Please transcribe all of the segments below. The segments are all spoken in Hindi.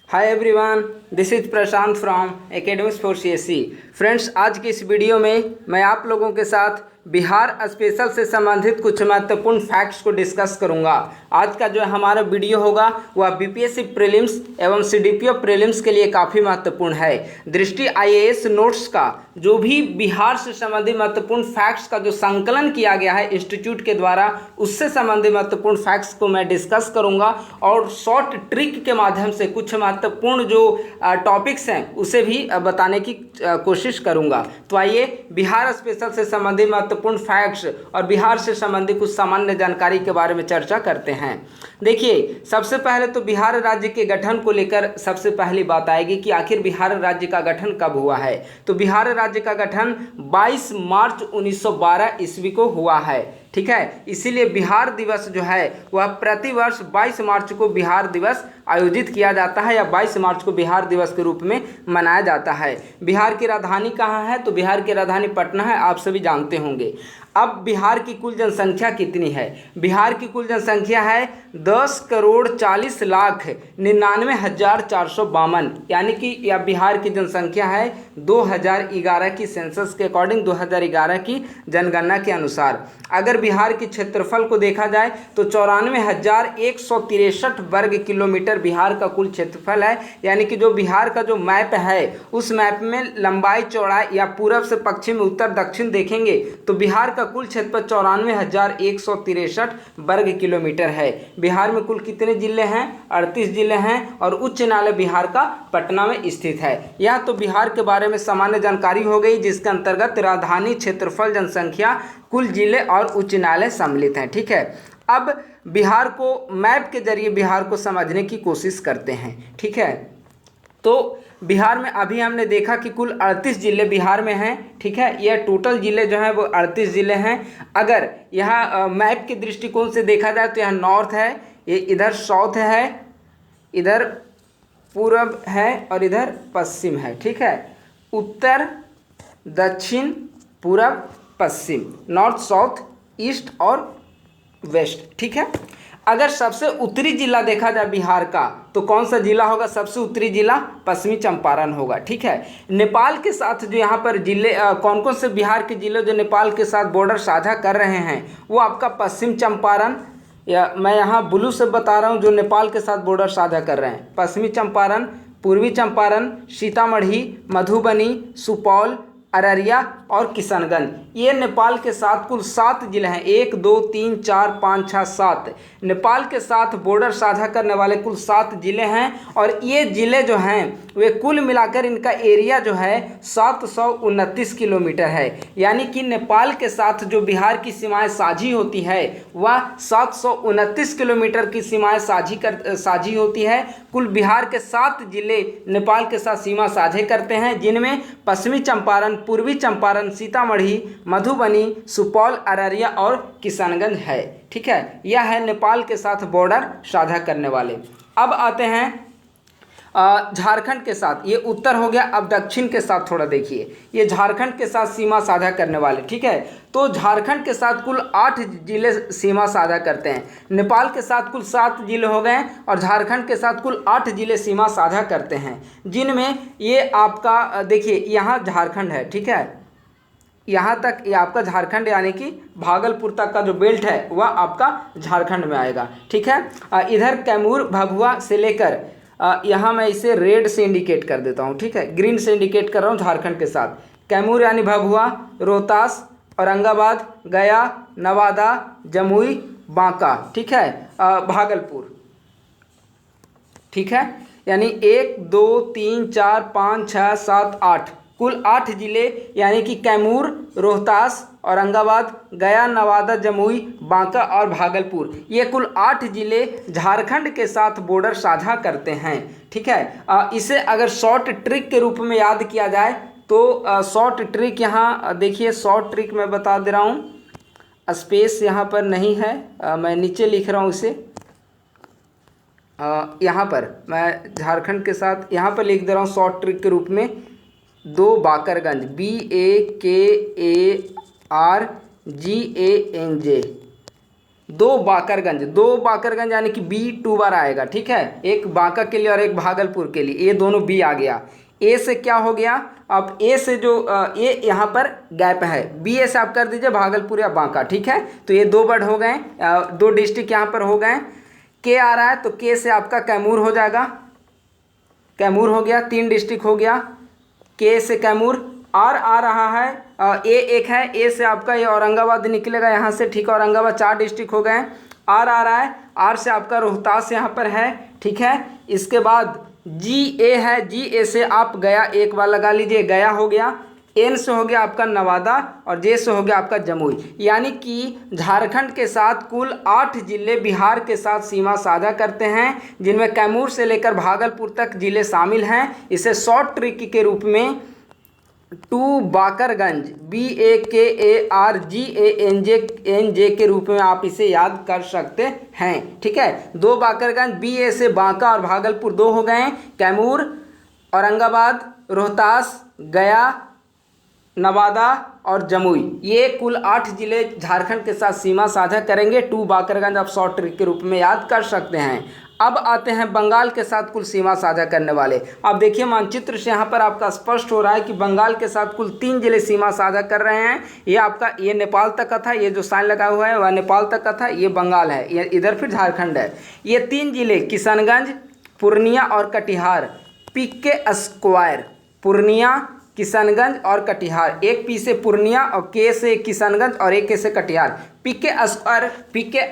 Hi everyone, this is Prashant from academics for CSC. Friends, आज की इस वीडियो में मैं आप लोगों के साथ बिहार स्पेशल से संबंधित कुछ महत्वपूर्ण फैक्ट्स को डिस्कस करूंगा। आज का जो हमारा वीडियो होगा वह बीपीएससी प्रीलिम्स एवं सीडीपीओ प्रीलिम्स के लिए काफ़ी महत्वपूर्ण है। दृष्टि आईएएस नोट्स का जो भी बिहार से संबंधित महत्वपूर्ण फैक्ट्स का जो संकलन किया गया है इंस्टीट्यूट के द्वारा, उससे संबंधित महत्वपूर्ण फैक्ट्स को मैं डिस्कस करूंगा और शॉर्ट ट्रिक के माध्यम से कुछ महत्वपूर्ण जो टॉपिक्स हैं उसे भी बताने की कोशिश करूंगा। तो आइए बिहार स्पेशल से संबंधित महत्वपूर्ण फैक्ट्स और बिहार से संबंधित कुछ सामान्य जानकारी के बारे में चर्चा करते हैं। देखिए, सबसे पहले तो बिहार राज्य के गठन को लेकर सबसे पहली बात आएगी कि आखिर बिहार राज्य का गठन कब हुआ है। तो बिहार राज्य का गठन 22 मार्च 1912 ईस्वी को हुआ है। ठीक है, इसीलिए बिहार दिवस जो है वह प्रतिवर्ष 22 मार्च को बिहार दिवस आयोजित किया जाता है या 22 मार्च को बिहार दिवस के रूप में मनाया जाता है। बिहार की राजधानी कहाँ है? तो बिहार की राजधानी पटना है, आप सभी जानते होंगे। अब बिहार की कुल जनसंख्या कितनी है? बिहार की कुल जनसंख्या है 10,40,99,452, यानी कि यह बिहार की जनसंख्या है 2011 की सेंसस के अकॉर्डिंग, 2011 की जनगणना के अनुसार। अगर बिहार की क्षेत्रफल को देखा जाए तो 94,163 वर्ग किलोमीटर बिहार का कुल क्षेत्रफल है। यानी कि जो बिहार का जो मैप है उस मैप में लंबाई चौड़ाई या पूरब से पश्चिम उत्तर दक्षिण देखेंगे तो बिहार का कुल क्षेत्रफल 94,163 वर्ग किलोमीटर है। बिहार में कुल कितने जिले हैं? 38 जिले हैं और उच्च न्यायालय बिहार का पटना में स्थित है। यह तो बिहार के बारे में सामान्य जानकारी हो गई, जिसके अंतर्गत राजधानी, क्षेत्रफल, जनसंख्या, कुल जिले और उच्च न्यायालय सम्मिलित हैं। ठीक है, अब बिहार को मैप के जरिए बिहार को समझने की कोशिश करते हैं। ठीक है, तो बिहार में अभी हमने देखा कि कुल 38 जिले बिहार में हैं। ठीक है, यह टोटल जिले जो हैं वो 38 जिले हैं। अगर यहाँ मैप के दृष्टिकोण से देखा जाए तो यहाँ नॉर्थ है, ये इधर साउथ है, इधर पूरब है और इधर पश्चिम है। ठीक है, उत्तर, दक्षिण, पूरब, पश्चिम, नॉर्थ, साउथ, ईस्ट और वेस्ट। ठीक है, अगर सबसे उत्तरी जिला देखा जाए बिहार का तो कौन सा जिला होगा? सबसे उत्तरी जिला पश्चिमी चंपारण होगा। ठीक है, नेपाल के साथ जो यहाँ पर जिले कौन कौन से बिहार के जिले जो नेपाल के साथ बॉर्डर साझा कर रहे हैं वो आपका पश्चिम चंपारण, या मैं यहाँ ब्लू से बता रहा हूँ जो नेपाल के साथ बॉर्डर साझा कर रहे हैं, पश्चिमी चंपारण, पूर्वी चंपारण, सीतामढ़ी, मधुबनी, सुपौल, अररिया और किशनगंज। ये नेपाल के साथ कुल 7 जिले हैं। 1 2 3 4 5 6 7 नेपाल के साथ बॉर्डर साझा करने वाले कुल 7 जिले हैं। और ये जिले जो हैं वे कुल मिलाकर इनका एरिया जो है 729 किलोमीटर है। यानी कि नेपाल के साथ जो बिहार की सीमाएं साझी होती है वह 729 किलोमीटर की सीमाएं साझी होती है। कुल बिहार के 7 जिले नेपाल के साथ सीमा साझे करते हैं, जिनमें पश्चिमी चंपारण, पूर्वी चंपारण, सीतामढ़ी, मधुबनी, सुपौल, अररिया और किशनगंज है। ठीक है, यह है नेपाल के साथ बॉर्डर साझा करने वाले। अब आते हैं झारखंड के साथ, ये उत्तर हो गया। अब दक्षिण के साथ थोड़ा देखिए, ये झारखंड के साथ सीमा साझा करने वाले। ठीक है, तो झारखंड के साथ कुल 8 जिले सीमा साझा करते हैं। नेपाल के साथ कुल 7 जिले हो गए और झारखंड के साथ कुल 8 जिले सीमा साझा करते हैं, जिनमें ये आपका देखिए यहाँ झारखंड है। ठीक है, यहाँ तक ये आपका झारखंड, यानी कि भागलपुर तक का जो बेल्ट है वह आपका झारखंड में आएगा। ठीक है, इधर कैमूर, भभुआ से लेकर यहाँ मैं इसे रेड से इंडिकेट कर देता हूँ। ठीक है, ग्रीन से इंडिकेट कर रहा हूँ झारखंड के साथ। कैमूर यानी भभुआ, रोहतास, औरंगाबाद, गया, नवादा, जमुई, बांका। ठीक है, भागलपुर। ठीक है, यानी 1 2 3 4 5 6 7 8 कुल 8 जिले, यानी कि कैमूर, रोहतास, औरंगाबाद, गया, नवादा, जमुई, बांका और भागलपुर, ये कुल 8 जिले झारखंड के साथ बॉर्डर साझा करते हैं। ठीक है, इसे अगर शॉर्ट ट्रिक के रूप में याद किया जाए तो शॉर्ट ट्रिक यहाँ देखिए, शॉर्ट ट्रिक मैं बता दे रहा हूँ, स्पेस यहाँ पर नहीं है, मैं नीचे लिख रहा हूँ इसे। यहाँ पर मैं झारखंड के साथ यहाँ पर लिख दे रहा हूँ शॉर्ट ट्रिक के रूप में, 2 बाकरगंज, BAKARGANJ, दो बाकरगंज यानी कि बी 2 बार आएगा, ठीक है, एक बांका के लिए और एक भागलपुर के लिए, ये दोनों बी आ गया। ए से क्या हो गया, अब ए से जो ए यहाँ पर गैप है, बी ए से आप कर दीजिए भागलपुर या बांका, ठीक है। तो ये दो वर्ड हो गए, दो डिस्ट्रिक्ट यहाँ पर हो गए। के आ रहा है तो के से आपका कैमूर हो जाएगा, कैमूर हो गया, 3 डिस्ट्रिक्ट हो गया के से कैमूर। आर आ रहा है, ए एक है, ए से आपका ये औरंगाबाद निकलेगा यहाँ से, ठीक है, औरंगाबाद 4 डिस्ट्रिक्ट हो गए। आर आ रहा है, आर से आपका रोहतास यहाँ पर है, ठीक है। इसके बाद जी ए है, जी ए से आप गया एक बार लगा लीजिए, गया हो गया। एन से हो गया आपका नवादा और जे से हो गया आपका जमुई। यानी कि झारखंड के साथ कुल 8 जिले बिहार के साथ सीमा साझा करते हैं, जिनमें कैमूर से लेकर भागलपुर तक जिले शामिल हैं। इसे शॉर्ट ट्रिक के रूप में 2 बाकरगंज BAKARGANJ के रूप में आप इसे याद कर सकते हैं, ठीक है। 2 बाकरगंज, BA से बांका और भागलपुर 2 हो गए, कैमूर, औरंगाबाद, रोहतास, गया, नवादा और जमुई, ये कुल 8 जिले झारखंड के साथ सीमा साझा करेंगे। 2 बाकरगंज आप शॉर्ट ट्रिक के रूप में याद कर सकते हैं। अब आते हैं बंगाल के साथ कुल सीमा साझा करने वाले। अब देखिए मानचित्र से यहाँ पर आपका स्पष्ट हो रहा है कि बंगाल के साथ कुल 3 जिले सीमा साझा कर रहे हैं। ये आपका ये नेपाल तक का था, ये जो साइन लगा हुआ है वह नेपाल तक का था, ये बंगाल है, ये इधर फिर झारखंड है। ये 3 जिले किशनगंज, पूर्णिया और कटिहार, PK स्क्वायर, पूर्णिया, किशनगंज और कटिहार, एक पी से पूर्णिया और के से किशनगंज और एक के से कटिहार। PK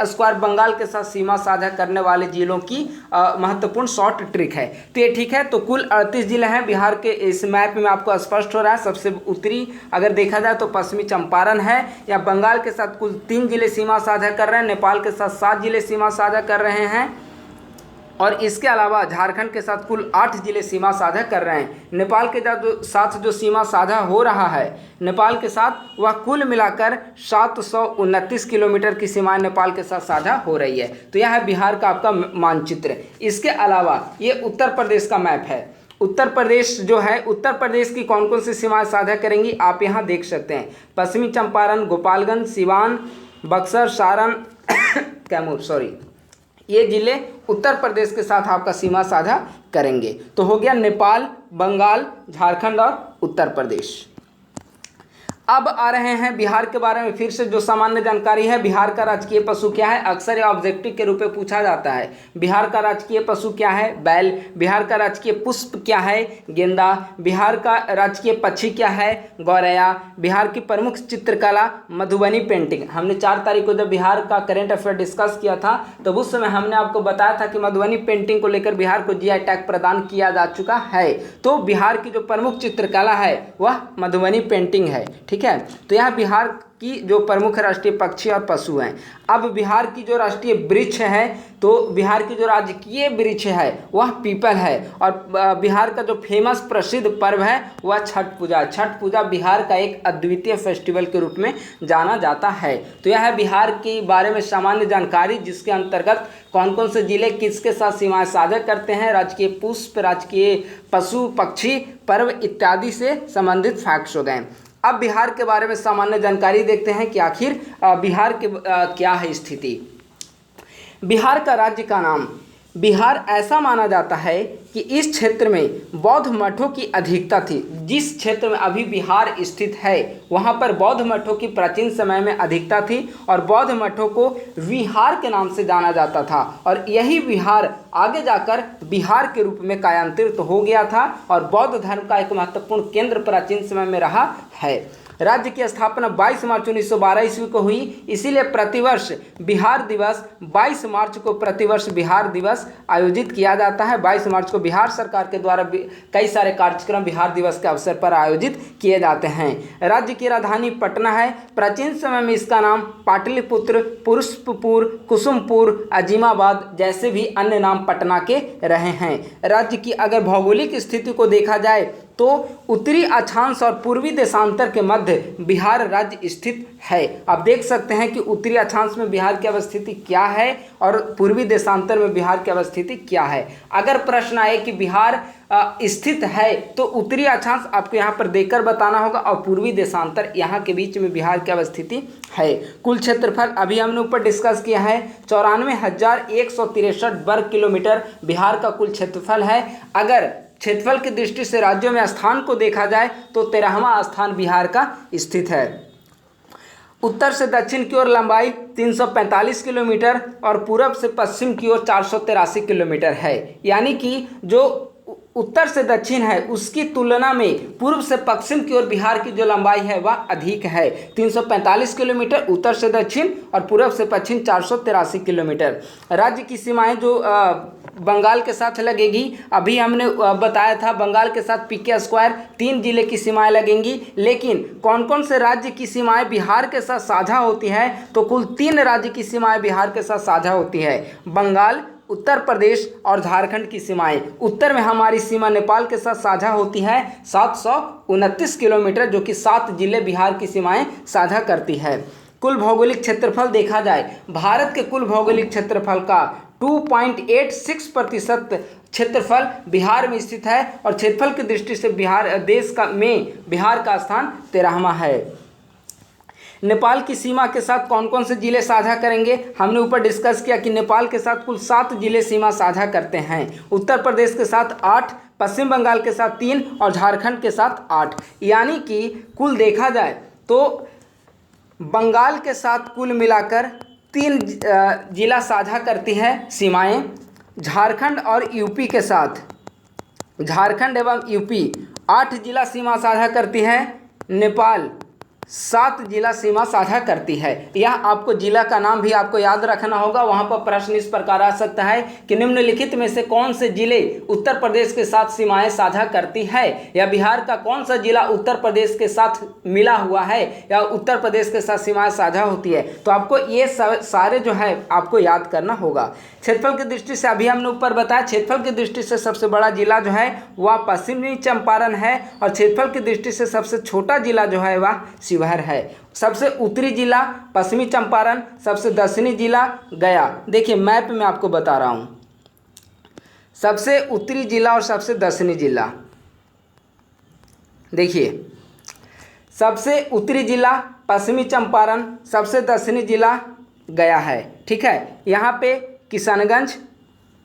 स्क्वायर बंगाल के साथ सीमा साझा करने वाले जिलों की महत्वपूर्ण शॉर्ट ट्रिक है। तो ये ठीक है, तो कुल 38 जिले हैं बिहार के। इस मैप में आपको स्पष्ट हो रहा है, सबसे उत्तरी अगर देखा जाए तो पश्चिमी चंपारण है। या बंगाल के साथ कुल 3 जिले सीमा साझा कर रहे हैं, नेपाल के साथ 7 जिले सीमा साझा कर रहे हैं और इसके अलावा झारखंड के साथ कुल 8 जिले सीमा साझा कर रहे हैं। नेपाल के साथ जो सीमा साझा हो रहा है नेपाल के साथ, वह कुल मिलाकर 729 किलोमीटर की सीमाएं नेपाल के साथ साझा हो रही है। तो यह है बिहार का आपका मानचित्र। इसके अलावा ये उत्तर प्रदेश का मैप है। उत्तर प्रदेश जो है, उत्तर प्रदेश की कौन कौन सी सीमाएं साझा करेंगी आप यहाँ देख सकते हैं। पश्चिमी चंपारण, गोपालगंज, सिवान, बक्सर, सारण कैमूर, ये जिले उत्तर प्रदेश के साथ आपका सीमा साझा करेंगे। तो हो गया नेपाल, बंगाल, झारखंड और उत्तर प्रदेश। अब आ रहे हैं बिहार के बारे में फिर से जो सामान्य जानकारी है। बिहार का राजकीय पशु क्या है, अक्सर यह ऑब्जेक्टिव के रूप में पूछा जाता है। बिहार का राजकीय पशु क्या है, बैल। बिहार का राजकीय पुष्प क्या है, गेंदा। बिहार का राजकीय पक्षी क्या है, गौरैया। बिहार की प्रमुख चित्रकला मधुबनी पेंटिंग। हमने 4 तारीख को जब बिहार का करेंट अफेयर डिस्कस किया था तो उस समय हमने आपको बताया था कि मधुबनी पेंटिंग को लेकर बिहार को GI टैग प्रदान किया जा चुका है। तो बिहार की जो प्रमुख चित्रकला है वह मधुबनी पेंटिंग है, ठीक है। तो यह बिहार की जो प्रमुख राष्ट्रीय पक्षी और पशु हैं। अब बिहार की जो राष्ट्रीय वृक्ष है, तो बिहार की जो राजकीय वृक्ष है वह पीपल है। और बिहार का जो फेमस प्रसिद्ध पर्व है वह छठ पूजा। छठ पूजा बिहार का एक अद्वितीय फेस्टिवल के रूप में जाना जाता है। तो यह है बिहार के बारे में सामान्य जानकारी, जिसके अंतर्गत कौन कौन से जिले किसके साथ सीमाएं साझा करते हैं, राजकीय पुष्प, राजकीय पशु पक्षी, पर्व इत्यादि से संबंधित फैक्ट्स हो गए। अब बिहार के बारे में सामान्य जानकारी देखते हैं कि आखिर बिहार के क्या है स्थिति। बिहार का राज्य का नाम बिहार ऐसा माना जाता है कि इस क्षेत्र में बौद्ध मठों की अधिकता थी। जिस क्षेत्र में अभी बिहार स्थित है वहाँ पर बौद्ध मठों की प्राचीन समय में अधिकता थी और बौद्ध मठों को विहार के नाम से जाना जाता था। और यही विहार आगे जाकर बिहार के रूप में कायांतरित हो गया था और बौद्ध धर्म का एक महत्वपूर्ण केंद्र प्राचीन समय में रहा है। राज्य की स्थापना 22 मार्च 1912 ईस्वी को हुई। इसीलिए प्रतिवर्ष बिहार दिवस 22 मार्च को प्रतिवर्ष बिहार दिवस आयोजित किया जाता है। 22 मार्च को बिहार सरकार के द्वारा कई सारे कार्यक्रम बिहार दिवस के अवसर पर आयोजित किए जाते हैं। राज्य की राजधानी पटना है। प्राचीन समय में इसका नाम पाटलिपुत्र, पुष्पपुर, कुसुमपुर, अजीमाबाद जैसे भी अन्य नाम पटना के रहे हैं। राज्य की अगर भौगोलिक स्थिति को देखा जाए तो उत्तरी अक्षांश और पूर्वी देशांतर के मध्य बिहार राज्य स्थित है। आप देख सकते हैं कि उत्तरी अक्षांश में बिहार की अवस्थिति क्या है और पूर्वी देशांतर में बिहार की अवस्थिति क्या है। अगर प्रश्न आए कि बिहार स्थित है तो उत्तरी अक्षांश आपको यहाँ पर देकर बताना होगा और पूर्वी देशांतर यहाँ के बीच में बिहार की अवस्थिति है। कुल क्षेत्रफल अभी हमने ऊपर डिस्कस किया है 94,163 वर्ग किलोमीटर बिहार का कुल क्षेत्रफल है। अगर क्षेत्रफल की दृष्टि से राज्यों में स्थान को देखा जाए तो 13वां स्थान बिहार का स्थित है। उत्तर से दक्षिण की ओर लंबाई 345 किलोमीटर और पूरब से पश्चिम की ओर 483 किलोमीटर है। यानी कि जो उत्तर से दक्षिण है उसकी तुलना में पूर्व से पश्चिम की ओर बिहार की जो लंबाई है वह अधिक है। 345 किलोमीटर उत्तर से दक्षिण और पूर्व से पश्चिम 483 किलोमीटर। राज्य की सीमाएं जो बंगाल के साथ लगेगी, अभी हमने बताया था बंगाल के साथ पीके स्क्वायर 3 जिले की सीमाएं लगेंगी। लेकिन कौन कौन से राज्य की सीमाएं बिहार के साथ साझा होती है, तो कुल 3 राज्य की सीमाएं बिहार के साथ साझा होती है। बंगाल, उत्तर प्रदेश और झारखंड की सीमाएं। उत्तर में हमारी सीमा नेपाल के साथ साझा होती है 729 किलोमीटर, जो कि 7 जिले बिहार की सीमाएं साझा करती है। कुल भौगोलिक क्षेत्रफल देखा जाए, भारत के कुल भौगोलिक क्षेत्रफल का 2.86% क्षेत्रफल बिहार में स्थित है और क्षेत्रफल की दृष्टि से बिहार का स्थान 13वां है। नेपाल की सीमा के साथ कौन कौन से जिले साझा करेंगे, हमने ऊपर डिस्कस किया कि नेपाल के साथ कुल 7 जिले सीमा साझा करते हैं। उत्तर प्रदेश के साथ 8, पश्चिम बंगाल के साथ 3 और झारखंड के साथ 8। यानी कि कुल देखा जाए तो बंगाल के साथ कुल मिलाकर 3 जिला साझा करती है सीमाएं। झारखंड और यूपी के साथ, झारखंड एवं यूपी 8 जिला सीमा साझा करती है। नेपाल 7 जिला सीमा साझा करती है। यह आपको जिला का नाम भी आपको याद रखना होगा। वहाँ पर प्रश्न इस प्रकार आ सकता है कि निम्नलिखित में से कौन से जिले उत्तर प्रदेश के साथ सीमाएं साझा करती है, या बिहार का कौन सा जिला उत्तर प्रदेश के साथ मिला हुआ है या उत्तर प्रदेश के साथ सीमाएं साझा होती है। तो आपको ये सारे जो है आपको याद करना होगा। क्षेत्रफल की दृष्टि से अभी हमने ऊपर बताया, क्षेत्रफल की दृष्टि से सबसे बड़ा जिला जो है वह पश्चिमी चंपारण है और क्षेत्रफल की दृष्टि से सबसे छोटा जिला जो है वह शिवहर है। सबसे उत्तरी जिला पश्चिमी चंपारण, सबसे दक्षिणी जिला गया। देखिए मैप में आपको बता रहा हूँ, सबसे उत्तरी जिला और सबसे दक्षिणी जिला। देखिए सबसे उत्तरी जिला पश्चिमी चंपारण, सबसे दक्षिणी जिला गया है। ठीक है, यहाँ पे किशनगंज,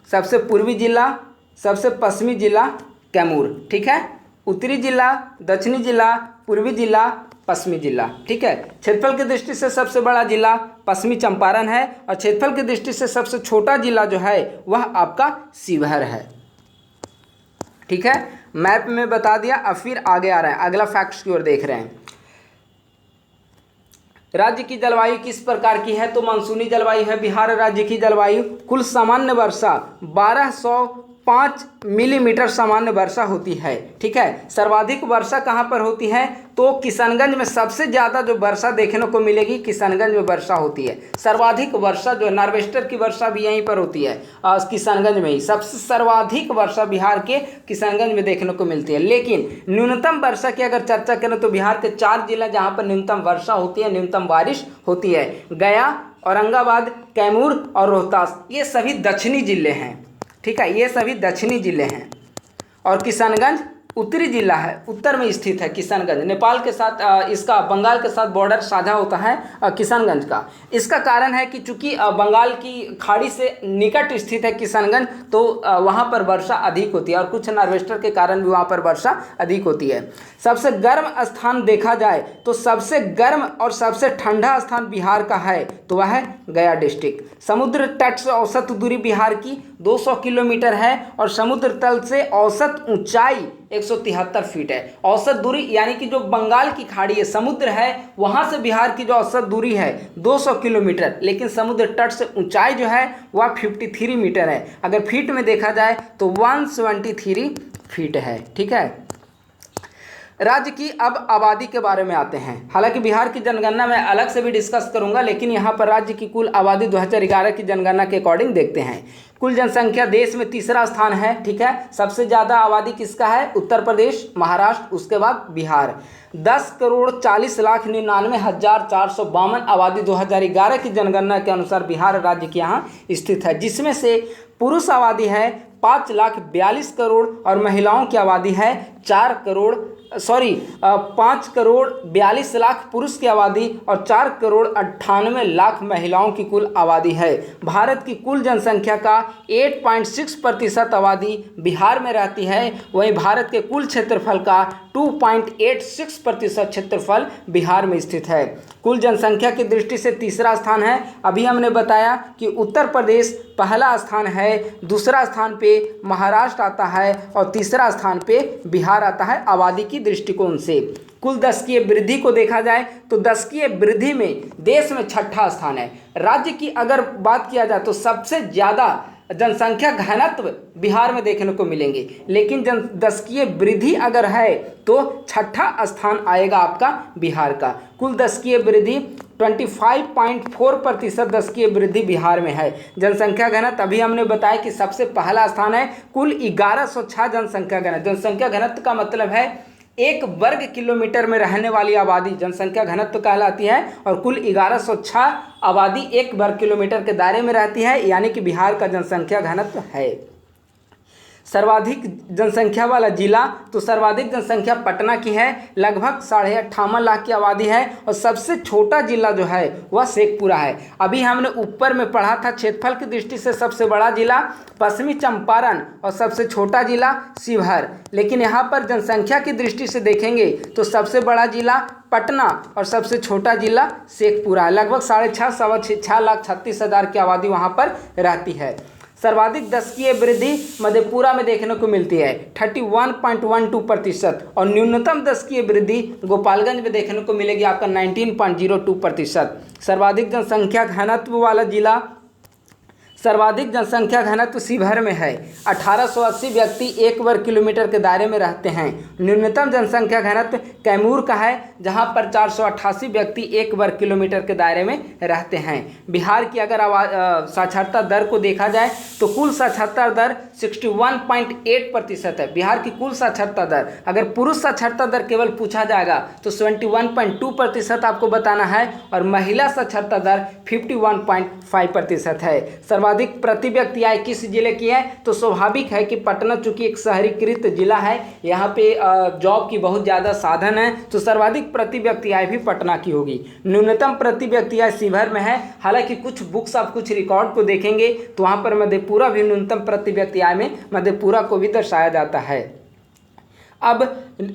सबसे पूर्वी जिला, सबसे पश्चिमी जिला कैमूर। ठीक है, उत्तरी जिला, दक्षिणी जिला, पूर्वी जिला, पश्चिमी जिला। ठीक है, क्षेत्रफल की दृष्टि से सबसे बड़ा जिला पश्चिमी चंपारण है और क्षेत्रफल की दृष्टि से सबसे छोटा जिला जो है वह आपका शिवहर है। ठीक है, मैप में बता दिया। अब फिर आगे आ रहे हैं, अगला फैक्ट्स की ओर देख रहे हैं। राज्य की जलवायु किस प्रकार की है, तो मानसूनी जलवायु है बिहार राज्य की जलवायु। कुल सामान्य वर्षा 1205 मिलीमीटर सामान्य वर्षा होती है। ठीक है, सर्वाधिक वर्षा कहाँ पर होती है, तो किशनगंज में सबसे ज़्यादा जो वर्षा देखने को मिलेगी किशनगंज में वर्षा होती है। सर्वाधिक वर्षा जो नार्वेस्टर की वर्षा भी यहीं पर होती है, किशनगंज में ही सबसे सर्वाधिक वर्षा बिहार के किशनगंज में देखने को मिलती है। लेकिन न्यूनतम वर्षा की अगर चर्चा करें तो बिहार के 4 जिले जहाँ पर न्यूनतम वर्षा होती है, न्यूनतम बारिश होती है, गया, औरंगाबाद, कैमूर और रोहतास, ये सभी दक्षिणी जिले हैं। ठीक है, ये सभी दक्षिणी जिले हैं और किशनगंज उत्तरी जिला है, उत्तर में स्थित है किशनगंज। नेपाल के साथ इसका बंगाल के साथ बॉर्डर साझा होता है किशनगंज का। इसका कारण है कि चूंकि बंगाल की खाड़ी से निकट स्थित है किशनगंज, तो वहाँ पर वर्षा अधिक होती है और कुछ नार्वेस्टर के कारण भी वहाँ पर वर्षा अधिक होती है। सबसे गर्म स्थान देखा जाए तो सबसे गर्म और सबसे ठंडा स्थान बिहार का है तो वह है गया डिस्ट्रिक्ट। समुद्र तट से औसत दूरी बिहार की 200 किलोमीटर है और समुद्र तल से औसत ऊंचाई 173 फीट है। औसत दूरी यानी कि जो बंगाल की खाड़ी है, समुद्र है, वहाँ से बिहार की जो औसत दूरी है 200 किलोमीटर, लेकिन समुद्र तट से ऊंचाई जो है वह 53 मीटर है। अगर फीट में देखा जाए तो 173 फीट है। ठीक है, राज्य की अब आबादी के बारे में आते हैं। हालांकि बिहार की जनगणना मैं अलग से भी डिस्कस करूंगा, लेकिन यहाँ पर राज्य की कुल आबादी 2011 की जनगणना के अकॉर्डिंग देखते हैं। कुल जनसंख्या देश में तीसरा स्थान है, ठीक है। सबसे ज़्यादा आबादी किसका है? उत्तर प्रदेश, महाराष्ट्र, उसके बाद बिहार। 10,40,99,452 आबादी 2011 की जनगणना के अनुसार बिहार राज्य के यहाँ स्थित है, जिसमें से पुरुष आबादी है 5,42,00,000 और महिलाओं की आबादी है 5,42,00,000 पुरुष की आबादी और 4,98,00,000 महिलाओं की कुल आबादी है। भारत की कुल जनसंख्या का 8.6% आबादी बिहार में रहती है। वहीं भारत के कुल क्षेत्रफल का 2.86% क्षेत्रफल बिहार में स्थित है। कुल जनसंख्या की दृष्टि से तीसरा स्थान है। अभी हमने बताया कि उत्तर प्रदेश पहला स्थान है, दूसरा स्थान पे महाराष्ट्र आता है और तीसरा स्थान पे बिहार आता है आबादी की दृष्टिकोण से। कुल दशकीय वृद्धि को देखा जाए तो दशकीय वृद्धि में देश में छठा स्थान है। राज्य की अगर बात किया जाए तो सबसे ज़्यादा जनसंख्या घनत्व बिहार में देखने को मिलेंगे, लेकिन दशकीय वृद्धि अगर है तो छठा स्थान आएगा आपका बिहार का। कुल दशकीय वृद्धि 25.4% दशकीय वृद्धि बिहार में है। जनसंख्या घनत्व अभी हमने बताया कि सबसे पहला स्थान है, कुल 1106 जनसंख्या घनत्व। जनसंख्या घनत्व का मतलब है 1 वर्ग किलोमीटर में रहने वाली आबादी जनसंख्या घनत्व कहलाती है, और कुल 1106 आबादी 1 वर्ग किलोमीटर के दायरे में रहती है, यानी कि बिहार का जनसंख्या घनत्व है। सर्वाधिक जनसंख्या वाला जिला तो सर्वाधिक जनसंख्या पटना की है, लगभग 58.5 लाख की आबादी है, और सबसे छोटा जिला जो है वह शेखपुरा है। अभी हमने ऊपर में पढ़ा था क्षेत्रफल की दृष्टि से सबसे बड़ा जिला पश्चिमी चंपारण और सबसे छोटा जिला शिवहर, लेकिन यहाँ पर जनसंख्या की दृष्टि से देखेंगे तो सबसे बड़ा जिला पटना और सबसे छोटा जिला शेखपुरा है। लगभग 6,36,000 की आबादी वहाँ पर रहती है। सर्वाधिक दशकीय वृद्धि मधेपुरा में देखने को मिलती है 31.12%, और न्यूनतम दशकीय वृद्धि गोपालगंज में देखने को मिलेगी आपका 19.02%। सर्वाधिक जनसंख्या घनत्व शिवहर में है। 1880 व्यक्ति 1 वर्ग किलोमीटर के दायरे में रहते हैं। न्यूनतम जनसंख्या घनत्व कैमूर का है, जहां पर 488 व्यक्ति 1 वर्ग किलोमीटर के दायरे में रहते हैं। बिहार की अगर साक्षरता दर को देखा जाए तो कुल साक्षरता दर 61.8% है। बिहार की कुल साक्षरता दर, अगर पुरुष साक्षरता दर केवल पूछा जाएगा तो 71.2% आपको बताना है, और महिला साक्षरता दर 51.5% है। सर्वाधिक प्रति व्यक्ति आय किस जिले की है? तो स्वाभाविक है कि पटना चूंकि एक शहरीकृत जिला है, यहाँ पे जॉब की बहुत ज़्यादा साधन है, तो सर्वाधिक प्रति व्यक्ति आय भी पटना की होगी। न्यूनतम प्रति व्यक्ति आय शिवहर में है। हालांकि कुछ बुक्स आप कुछ रिकॉर्ड को देखेंगे तो वहाँ पर मधेपुरा भी न्यूनतम प्रति व्यक्ति आय में मधेपुरा को भी दर्शाया जाता है। अब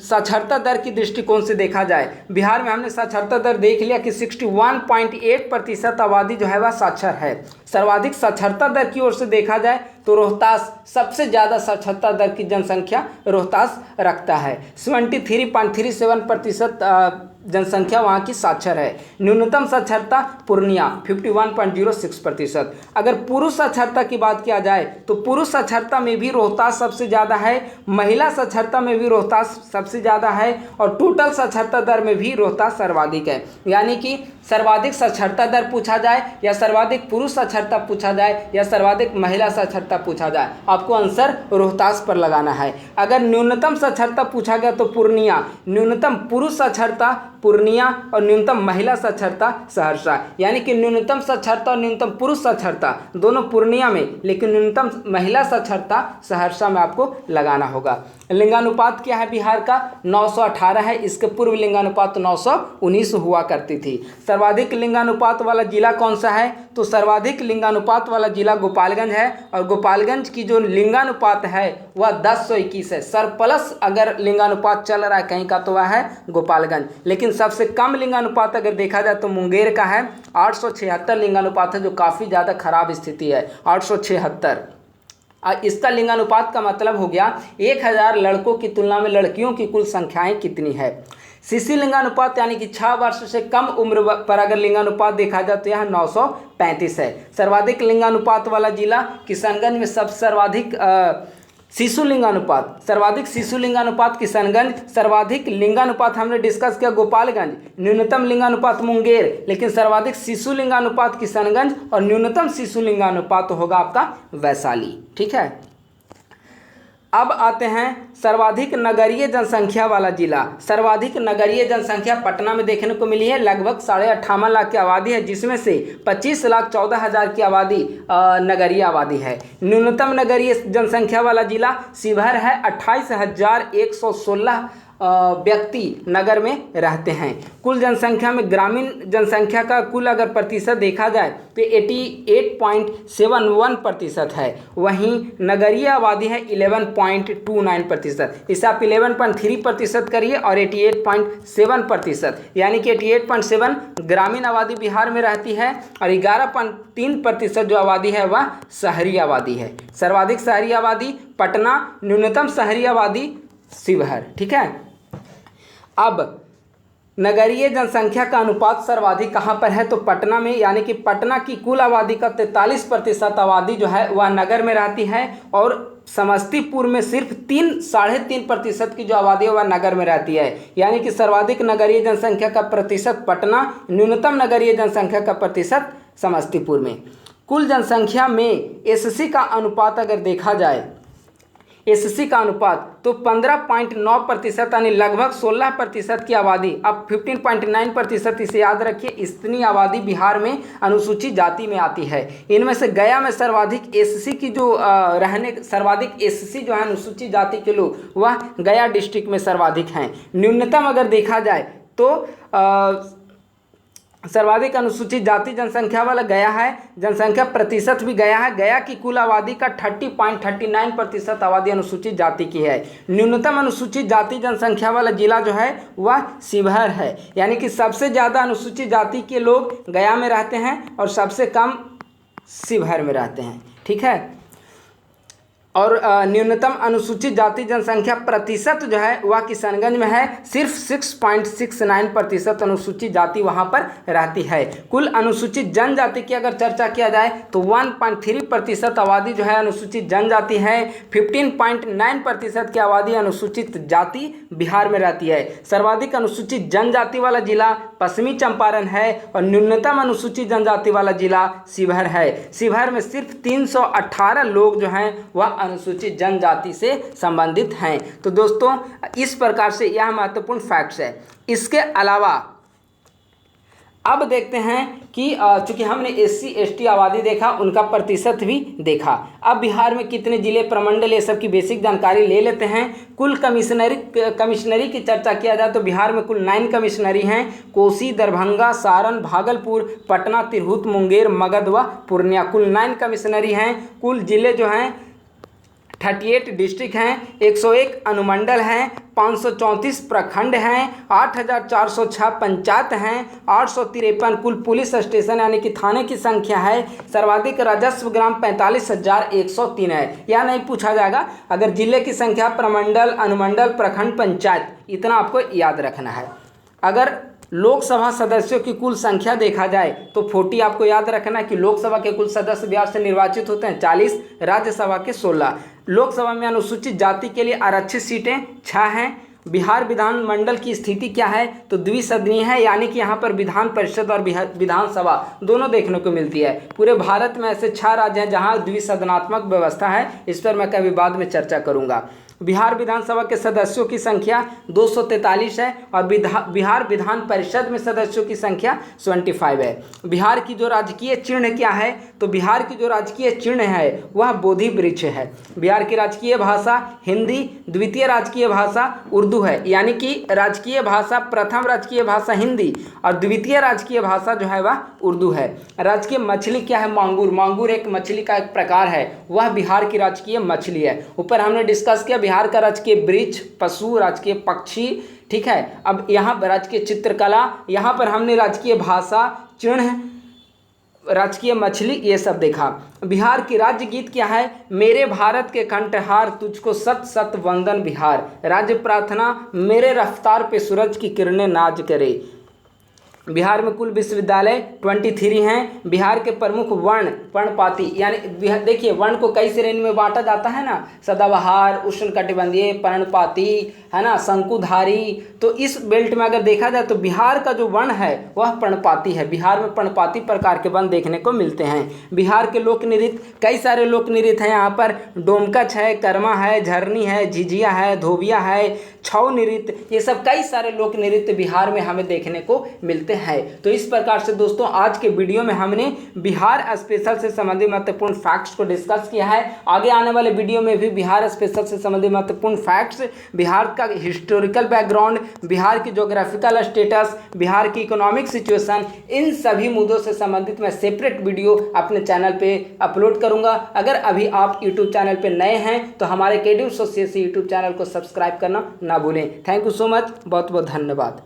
साक्षरता दर की दृष्टिकोण से देखा जाए, बिहार में हमने साक्षरता दर देख लिया कि 61.8% आबादी जो है वह साक्षर है। सर्वाधिक साक्षरता दर की ओर से देखा जाए तो रोहतास सबसे ज़्यादा साक्षरता दर की जनसंख्या रोहतास रखता है। 73.37% जनसंख्या वहाँ की साक्षर है। न्यूनतम साक्षरता पूर्णिया 51.06%। अगर पुरुष साक्षरता की बात किया जाए तो पुरुष साक्षरता में भी रोहतास सबसे ज़्यादा है, महिला साक्षरता में भी रोहतास सबसे ज़्यादा है, और टोटल साक्षरता दर में भी रोहतास सर्वाधिक है। यानी कि सर्वाधिक साक्षरता दर पूछा जाए या सर्वाधिक पुरुष साक्षरता पूछा जाए या सर्वाधिक महिला साक्षरता पूछा जाए, आपको आंसर रोहतास पर लगाना है। अगर न्यूनतम साक्षरता पूछा गया तो पूर्णिया, न्यूनतम पुरुष साक्षरता पूर्णिया और न्यूनतम महिला साक्षरता सहरसा। यानी कि न्यूनतम साक्षरता और न्यूनतम पुरुष साक्षरता दोनों पूर्णिया में, लेकिन न्यूनतम महिला साक्षरता सहरसा में आपको लगाना होगा। लिंगानुपात क्या है बिहार का? 918 है। इसके पूर्व लिंगानुपात 919 हुआ करती थी। सर्वाधिक लिंगानुपात वाला जिला कौन सा है? तो सर्वाधिक लिंगानुपात वाला जिला गोपालगंज है, और गोपालगंज की जो लिंगानुपात है वह 10:21 है। सरप्लस अगर लिंगानुपात चल रहा है कहीं का तो वह है गोपालगंज, लेकिन सबसे कम लिंगानुपात अगर देखा जाए तो मुंगेर का है। 876 लिंगानुपात है, जो काफ़ी ज़्यादा खराब स्थिति है। 876। इसका लिंगानुपात का मतलब हो गया 1000 लड़कों की तुलना में लड़कियों की कुल संख्याएं कितनी है। सीसी लिंगानुपात यानी कि 6 वर्ष से कम उम्र पर अगर लिंगानुपात देखा जाए तो यह 935 है। सर्वाधिक लिंगानुपात वाला जिला किशनगंज में सब सर्वाधिक शिशु लिंगानुपात, सर्वाधिक शिशु लिंगानुपात किशनगंज, सर्वाधिक लिंगानुपात हमने डिस्कस किया गोपालगंज, न्यूनतम लिंगानुपात मुंगेर, लेकिन सर्वाधिक शिशु लिंगानुपात किशनगंज और न्यूनतम शिशु लिंगानुपात होगा आपका वैशाली। ठीक है, अब आते हैं सर्वाधिक नगरीय जनसंख्या वाला जिला। सर्वाधिक नगरीय जनसंख्या पटना में देखने को मिली है, लगभग 58.5 लाख की आबादी है, जिसमें से 25,14,000 की आबादी नगरीय आबादी है। न्यूनतम नगरीय जनसंख्या वाला जिला शिवहर है, 28,116 व्यक्ति नगर में रहते हैं। कुल जनसंख्या में ग्रामीण जनसंख्या का कुल अगर प्रतिशत देखा जाए तो 88.71% है, वहीं नगरीय आबादी है 11.29%। इसे आप 11.3% करिए और 88.7%, यानी कि 88.7 ग्रामीण आबादी बिहार में रहती है और 11.3% जो आबादी है वह शहरी आबादी है। सर्वाधिक शहरी आबादी पटना, न्यूनतम शहरी आबादी शिवहर। ठीक है, अब नगरीय जनसंख्या का अनुपात सर्वाधिक कहाँ पर है, तो पटना में, यानी कि पटना की कुल आबादी का 43% आबादी जो है वह नगर में रहती है और समस्तीपुर में सिर्फ 3-3.5% की जो आबादी है वह नगर में रहती है, यानी कि सर्वाधिक नगरीय जनसंख्या का प्रतिशत पटना, न्यूनतम नगरीय जनसंख्या का प्रतिशत समस्तीपुर में। कुल जनसंख्या में एससी का अनुपात अगर देखा जाए, एससी का अनुपात तो 15.9% यानी लगभग 16% की आबादी, अब 15.9% इसे याद रखिए, इतनी आबादी बिहार में अनुसूचित जाति में आती है। इनमें से गया में सर्वाधिक एससी की जो सर्वाधिक एससी जो है अनुसूचित जाति के लोग वह गया डिस्ट्रिक्ट में सर्वाधिक हैं। न्यूनतम अगर देखा जाए तो सर्वाधिक अनुसूचित जाति जनसंख्या वाला गया है, जनसंख्या प्रतिशत भी गया है, गया की कुल आबादी का 30.39% आबादी अनुसूचित जाति की है। न्यूनतम अनुसूचित जाति जनसंख्या वाला जिला जो है वह शिवहर है, यानी कि सबसे ज़्यादा अनुसूचित जाति के लोग गया में रहते हैं और सबसे कम शिवहर में रहते हैं। ठीक है, और न्यूनतम अनुसूचित जाति जनसंख्या प्रतिशत जो है वह किशनगंज में है, सिर्फ 6.69% अनुसूचित जाति वहां पर रहती है। कुल अनुसूचित जनजाति की अगर चर्चा किया जाए तो 1.3% आबादी जो है अनुसूचित जनजाति है, 15.9% की आबादी अनुसूचित जाति बिहार में रहती है। सर्वाधिक अनुसूचित जनजाति वाला जिला पश्चिमी चंपारण है और न्यूनतम अनुसूचित जनजाति वाला जिला शिवहर है। शिवहर में सिर्फ 318 लोग जो हैं वह अनुसूचित जनजाति से संबंधित हैं। तो दोस्तों इस प्रकार से यह महत्वपूर्ण फैक्ट्स है। इसके अलावा अब देखते हैं कि चूंकि हमने एससी एसटी आबादी देखा, उनका प्रतिशत भी देखा, अब बिहार में कितने जिले प्रमंडल ये सब की बेसिक जानकारी ले लेते हैं। कुल कमिश्नरी की चर्चा किया जाए तो बिहार में कुल 9 कमिश्नरी हैं, कोसी, दरभंगा, सारण, भागलपुर, पटना, तिरहुत, मुंगेर, मगध व पूर्णिया, कुल 9 कमिश्नरी हैं। कुल जिले जो हैं 38 डिस्ट्रिक्ट हैं, 101 अनुमंडल हैं, 534 प्रखंड हैं, 8,406 पंचायत हैं, 853 कुल पुलिस स्टेशन यानी कि थाने की संख्या है। सर्वाधिक राजस्व ग्राम 45,103 है। यह नहीं पूछा जाएगा, अगर जिले की संख्या प्रमंडल, अनुमंडल, प्रखंड, पंचायत, इतना आपको याद रखना है। अगर लोकसभा सदस्यों की कुल संख्या देखा जाए तो 40 आपको याद रखना है कि लोकसभा के कुल सदस्य बिहार से निर्वाचित होते हैं, 40, राज्यसभा के 16। लोकसभा में अनुसूचित जाति के लिए आरक्षित सीटें 6 हैं। बिहार विधानमंडल की स्थिति क्या है तो द्विसदनीय है, यानी कि यहाँ पर विधान परिषद और विधानसभा दोनों देखने को मिलती है। पूरे भारत में ऐसे 6 राज्य हैं जहाँ द्विसदनात्मक व्यवस्था है, इस पर मैं कभी बाद में चर्चा करूँगा। बिहार विधानसभा के सदस्यों की संख्या 243 है और बिहार विधान परिषद में सदस्यों की संख्या 25 है। बिहार की जो राजकीय चिन्ह क्या है तो बिहार की जो राजकीय चिन्ह है वह बोधि वृक्ष है। बिहार की राजकीय भाषा हिंदी, द्वितीय राजकीय भाषा उर्दू है, यानी कि राजकीय भाषा, प्रथम राजकीय भाषा हिंदी और द्वितीय राजकीय भाषा जो है वह उर्दू है। राजकीय मछली क्या है, मांगूर। मांगूर एक मछली का एक प्रकार है, वह बिहार की राजकीय मछली है। ऊपर हमने डिस्कस किया बिहार का राजकीय वृक्ष, पशु, राजकीय पक्षी, ठीक है। अब यहाँ राजकीय चित्रकला, यहाँ पर हमने राजकीय भाषा, चिन्ह, राजकीय मछली, ये सब देखा। बिहार की राज्य गीत क्या है, मेरे भारत के कंठहार तुझको सत सत वंदन बिहार। राज्य प्रार्थना, मेरे रफ्तार पे सूरज की किरणें नाज करे। बिहार में कुल विश्वविद्यालय 23 हैं। बिहार के प्रमुख वर्ण पर्णपाती, यानी देखिए वर्ण को कई श्रेणी में बांटा जाता है ना, सदाबहार, उष्णकटिबंधीय, पर्णपाती, है ना, शंकुधारी। तो इस बेल्ट में अगर देखा जाए तो बिहार का जो वर्ण है वह पर्णपाती है। बिहार में पर्णपाती प्रकार के वर्ण देखने को मिलते हैं। बिहार के लोक नृत्य, कई सारे लोक नृत्य हैं यहाँ पर। डोमकच है, कर्मा है, झरनी है, झिझिया है, धोबिया है, छऊ नृत्य, ये सब कई सारे लोक नृत्य बिहार में हमें देखने को मिलते हैं। तो इस प्रकार से दोस्तों आज के वीडियो में हमने बिहार स्पेशल से संबंधित महत्वपूर्ण फैक्ट्स को डिस्कस किया है। आगे आने वाले वीडियो में भी बिहार स्पेशल से संबंधित महत्वपूर्ण फैक्ट्स, बिहार का हिस्टोरिकल बैकग्राउंड, बिहार की ज्योग्राफिकल स्टेटस, बिहार की इकोनॉमिक सिचुएशन, इन सभी मुद्दों से संबंधित मैं सेपरेट वीडियो अपने चैनल पे अपलोड करूंगा। अगर अभी आप यूट्यूब चैनल पे नए हैं तो हमारे KDU सोसाइटी यूट्यूब चैनल को सब्सक्राइब करना ना भूलें। थैंक यू सो मच, बहुत बहुत धन्यवाद।